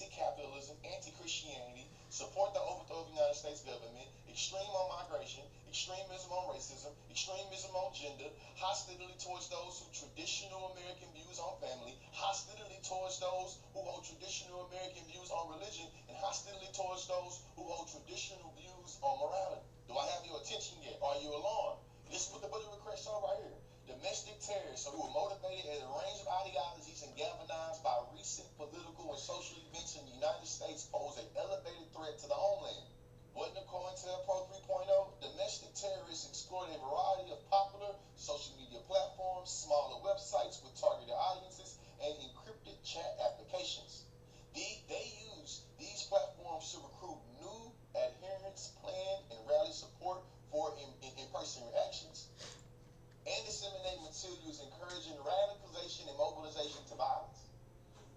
anti-capitalism, anti-Christianity, support the overthrow of the United States government, extreme on migration, extremism on racism, extremism on gender, hostility towards those who traditional American views on family, hostility towards those who hold traditional American views on religion, and hostility towards those who hold traditional views on morality. Do I have your attention yet? Are you alarmed? This is what the budget request show right here. Domestic terrorists who were motivated at a range of ideologies and galvanized by recent political and social events in the United States pose an elevated threat to the homeland. What in according to Pro 3.0, domestic terrorists exploit a variety of popular social media platforms, smaller websites with targeted audiences, and encrypted chat applications. They use these platforms to recruit new adherents, plan, and rally support for in-person reactions, and disseminate materials encouraging radicalization and mobilization to violence.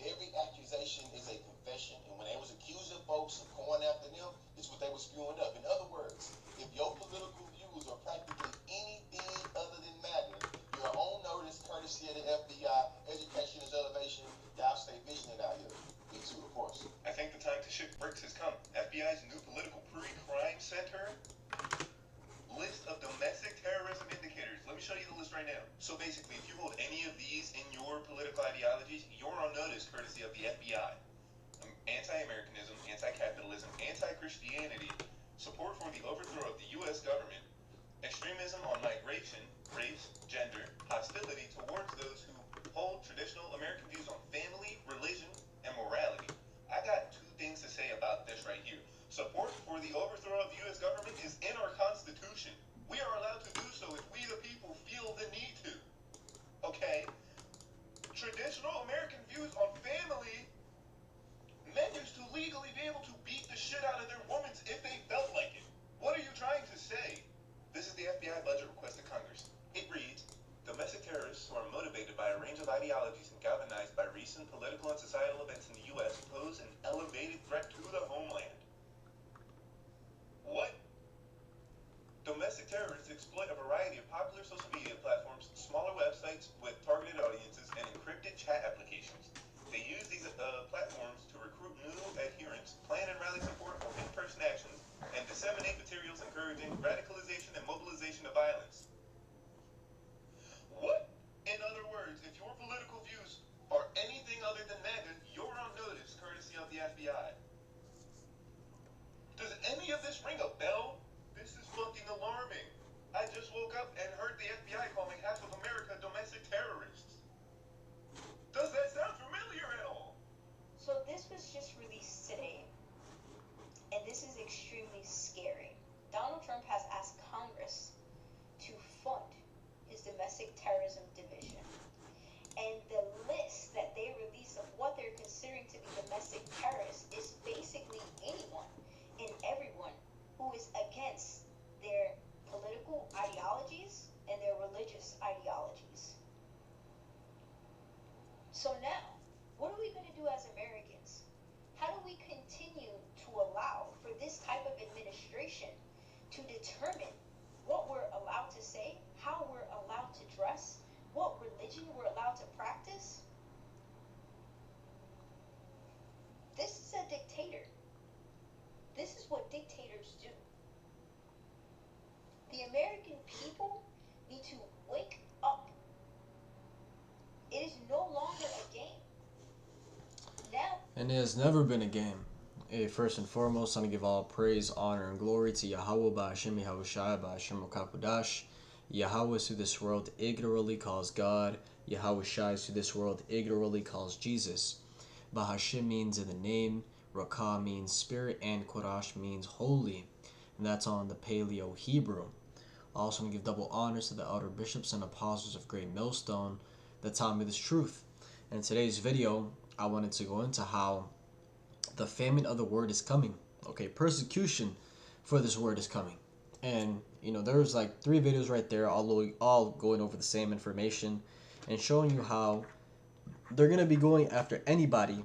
Every accusation is a confession, and when they was accusing folks of going after them, this is what they were spewing up. In other words, if your political views are practically anything other than MAGA, you're on notice courtesy of the FBI. Education is elevation. Y'all stay vigilant out here. Me too, of course. I think the time to shift bricks has come. FBI's new political pre-crime center list of domestic terrorism indicators. Let me show you the list right now. So basically, if you hold any of these in your political ideologies, you're on notice courtesy of the FBI. Anti-Americanism, anti-capitalism, anti-Christianity, support for the overthrow of the U.S. government, extremism on migration, race, gender, hostility towards those who hold traditional American views on family, religion, and morality. I got two things to say about this right here. Support for the overthrow of the U.S. government is in our Constitution. We are allowed to do so if we the people feel the need to. Okay? Traditional American views on family, men used to legally be able to beat the shit out of their women if they felt like it. What are you trying to say? This is the FBI budget request to Congress. It reads, domestic terrorists who are motivated by a range of ideologies and galvanized by recent political and societal events in the U.S. pose an elevated threat to the homeland. What? Domestic terrorists exploit a variety of popular social media platforms, smaller websites with targeted audiences, and encrypted chat applications. They use these platforms to recruit new adherents, plan and rally support for in-person actions, and disseminate materials encouraging radicalization and mobilization of violence. What? In other words, if your political views are anything other than MAGA, you're on notice courtesy of the FBI. Does any of this ring a bell? This is fucking alarming. I just woke up and heard the FBI calling half of America domestic terrorists. Does that sound familiar at all? So this was just released today, and this is extremely scary. Donald Trump has asked Congress to fund his domestic terrorism division. And the list that they release of what they're considering to be domestic terrorists is basically anyone and everyone who is against their political ideologies and their religious ideologies. So now, what are we going to do as Americans? How do we continue to allow for this type of administration to determine what we're allowed to say, how we're allowed to dress, what religion we're allowed to practice? This is a dictator. This is what dictators do. The American people need to wake up. It is no longer a game. Now, And it has never been a game. First and foremost, I'm going to give all praise, honor, and glory to Yahweh Ba'Hashem Yahushai Ba'Hashem Kapudash. Yahweh is who this world ignorantly calls God. Yahweh Shai is who this world ignorantly calls Jesus. Ba'Hashem means in the name. Rakah means spirit, and Kodash means holy, and that's on the Paleo Hebrew. Also, I'm going to give double honors to the elder bishops and apostles of Great Millstone that taught me this truth. And in today's video, I wanted to go into how the famine of the word is coming. Okay, persecution for this word is coming. And, there's like 3 videos right there, all going over the same information and showing you how they're going to be going after anybody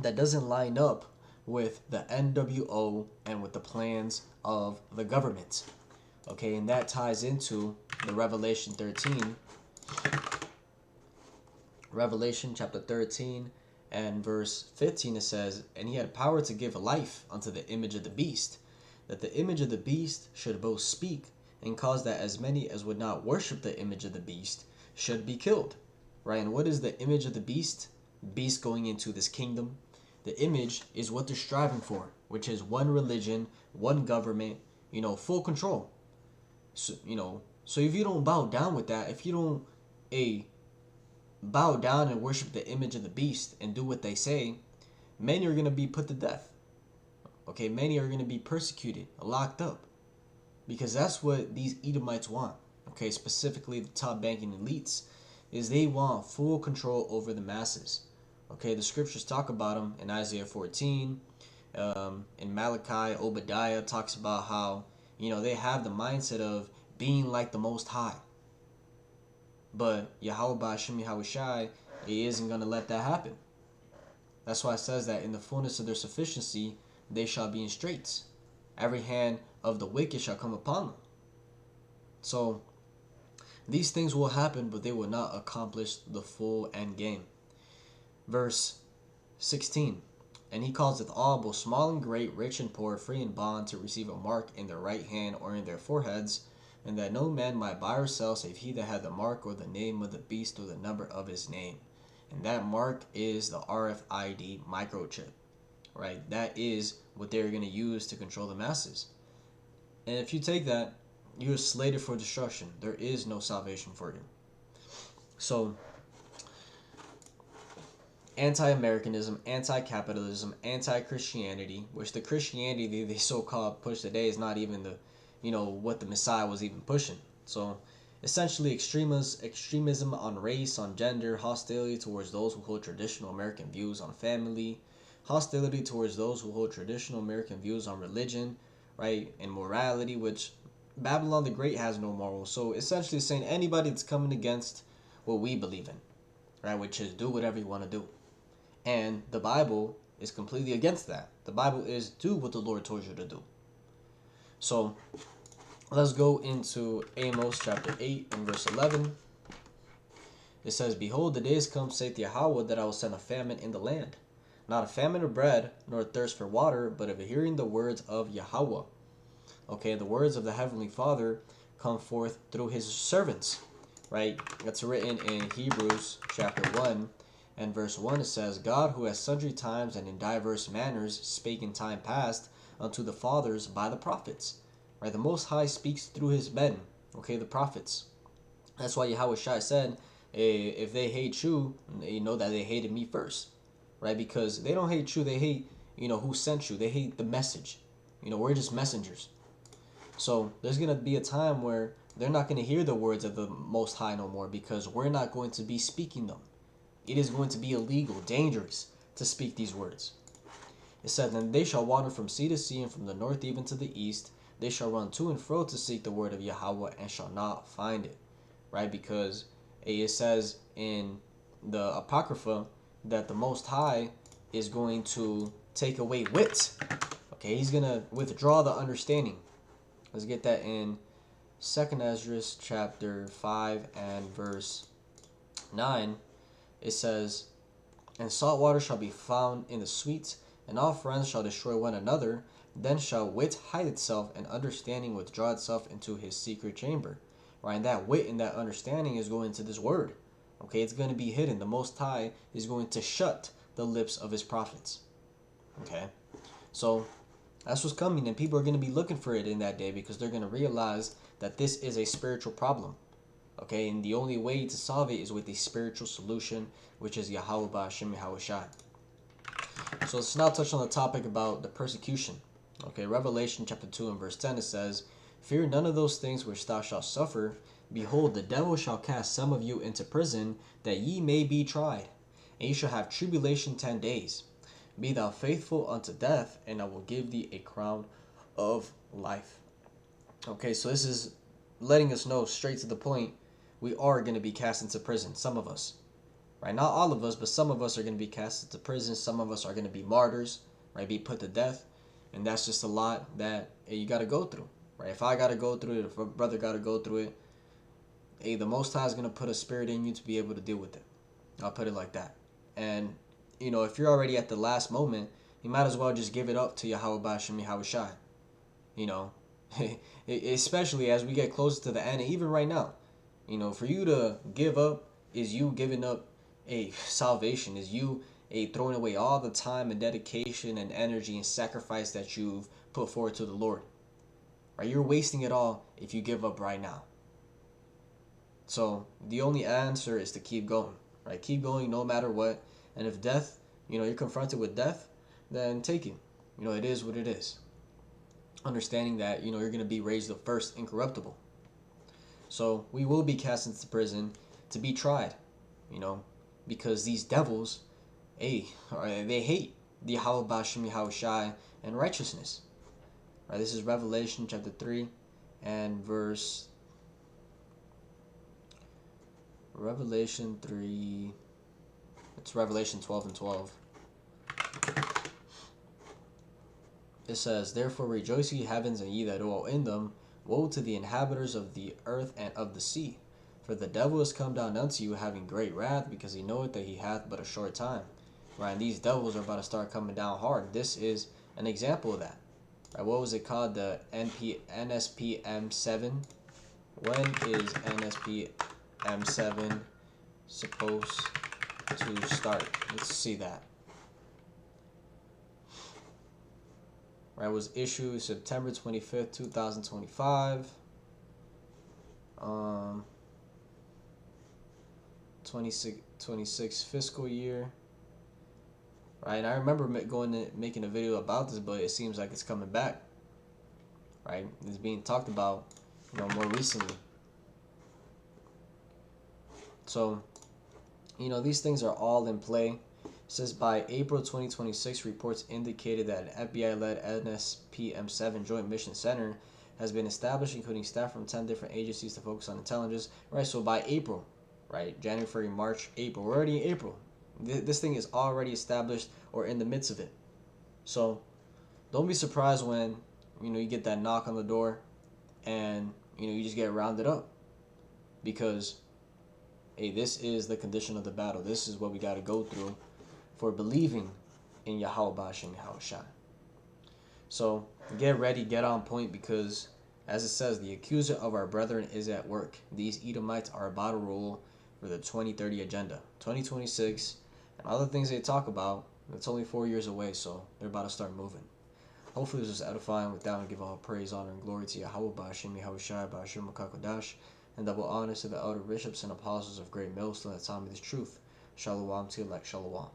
that doesn't line up with the NWO and with the plans of the government. Okay, and that ties into the Revelation chapter 13, And verse 15 it says, "And he had power to give life unto the image of the beast, that the image of the beast should both speak, and cause that as many as would not worship the image of the beast should be killed." Right? And what is the image of the beast? Beast going into this kingdom. The image is what they're striving for, which is one religion, one government, full control. So if you don't bow down with that, if you don't bow down and worship the image of the beast and do what they say, many are going to be put to death. Okay, many are going to be persecuted, locked up, because that's what these Edomites want. Okay, specifically the top banking elites, is they want full control over the masses. Okay, the scriptures talk about them in Isaiah 14, in Malachi. Obadiah talks about how, they have the mindset of being like the Most High. But Yahweh Ba'Shem Yahushai, he isn't going to let that happen. That's why it says that in the fullness of their sufficiency, they shall be in straits. Every hand of the wicked shall come upon them. So, these things will happen, but they will not accomplish the full end game. Verse 16, "And he causeth all, both small and great, rich and poor, free and bond, to receive a mark in their right hand or in their foreheads, and that no man might buy or sell save he that had the mark or the name of the beast or the number of his name." And that mark is the RFID microchip, right? That is what they're going to use to control the masses. And if you take that, you're slated for destruction. There is no salvation for you. So, anti-Americanism, anti-capitalism, anti-Christianity, which the Christianity they so-called push today is not even the, what the Messiah was even pushing. So, essentially extremism on race, on gender, hostility towards those who hold traditional American views on family, hostility towards those who hold traditional American views on religion, right, and morality, which Babylon the Great has no morals. So, essentially saying anybody that's coming against what we believe in, right, which is do whatever you want to do. And the Bible is completely against that. The Bible is do what the Lord told you to do. So, let's go into Amos chapter 8 and verse 11. It says, "Behold, the days come, saith Yahweh, that I will send a famine in the land. Not a famine of bread, nor a thirst for water, but of hearing the words of Yahweh." Okay, the words of the Heavenly Father come forth through his servants, right? That's written in Hebrews chapter 1 and verse 1. It says, "God, who has sundry times and in diverse manners spake in time past unto the fathers by the prophets." Right? The Most High speaks through his men, okay, the prophets. That's why Yahweh Shai said, if they hate you, you know that they hated me first. Right? Because they don't hate you, they hate, who sent you. They hate the message. We're just messengers. So there's going to be a time where they're not going to hear the words of the Most High no more, because we're not going to be speaking them. It is going to be illegal, dangerous to speak these words. It said, "And they shall wander from sea to sea, and from the north even to the east. They shall run to and fro to seek the word of Yahweh, and shall not find it." Right? Because it says in the Apocrypha that the Most High is going to take away wit. Okay, he's going to withdraw the understanding. Let's get that in 2nd Esdras chapter 5 and verse 9. It says, "And salt water shall be found in the sweet, and all friends shall destroy one another. Then shall wit hide itself, and understanding withdraw itself into his secret chamber." Right? And that wit and that understanding is going to this word. Okay, it's going to be hidden. The Most High is going to shut the lips of his prophets. Okay, so that's what's coming, and people are going to be looking for it in that day, because they're going to realize that this is a spiritual problem. Okay, and the only way to solve it is with a spiritual solution, which is Yahweh Ba'Shem Yahushai. So let's now touch on the topic about the persecution. Okay, Revelation chapter 2 and verse 10, it says, "Fear none of those things which thou shalt suffer. Behold, the devil shall cast some of you into prison, that ye may be tried. And ye shall have tribulation 10 days. Be thou faithful unto death, and I will give thee a crown of life." Okay, so this is letting us know straight to the point, we are going to be cast into prison, some of us. Right? Not all of us, but some of us are going to be cast into prison. Some of us are going to be martyrs, right? Be put to death. And that's just a lot that you got to go through, right? If I got to go through it, if a brother got to go through it, the Most High is going to put a spirit in you to be able to deal with it. I'll put it like that. And if you're already at the last moment, you might as well just give it up to Yahweh Bashim Yahushai. Especially as we get closer to the end, and even right now, for you to give up is you giving up a salvation, is you throwing away all the time and dedication and energy and sacrifice that you've put forward to the Lord. Right? You're wasting it all if you give up right now. So the only answer is to keep going. Right? Keep going no matter what. And if death, you're confronted with death, then take it. It is what it is. Understanding that, you're going to be raised up first incorruptible. So we will be cast into prison to be tried, because these devils, they hate the Yahweh Bashim Yahushai and righteousness. Right, this is Revelation chapter 3 and verse... Revelation 3... It's Revelation 12 and 12. It says, "Therefore rejoice, ye heavens, and ye that dwell in them. Woe to the inhabitants of the earth and of the sea. For the devil is come down unto you, having great wrath, because he knoweth that he hath but a short time." Right, and these devils are about to start coming down hard. This is an example of that. Right, what was it called? The Nspm 7. When is Nspm 7 supposed to start? Let's see that. Right, was issued September 25th, 2025. 26 fiscal year. Right, and I remember making a video about this, but it seems like it's coming back. Right, it's being talked about, more recently. So, these things are all in play. It says by April 2026, reports indicated that an FBI-led Nspm 7 Joint Mission Center has been established, including staff from 10 different agencies to focus on intelligence. Right, so by April, right, January, February, March, April, we're already in April. This thing is already established or in the midst of it. So don't be surprised when, you get that knock on the door and, you just get rounded up. Because, hey, this is the condition of the battle. This is what we got to go through for believing in Yahweh Bashim Yahushai. So get ready, get on point, because as it says, the accuser of our brethren is at work. These Edomites are about to rule for the 2030 agenda. 2026 and other things they talk about, it's only 4 years away, so they're about to start moving. Hopefully this was edifying. With that, I give all praise, honor, and glory to Yahweh Bashim Yahushai Bashim Makakodash, and double honors to the elder bishops and apostles of Great Millstone that taught me this truth. Shalom to elect. Shalom.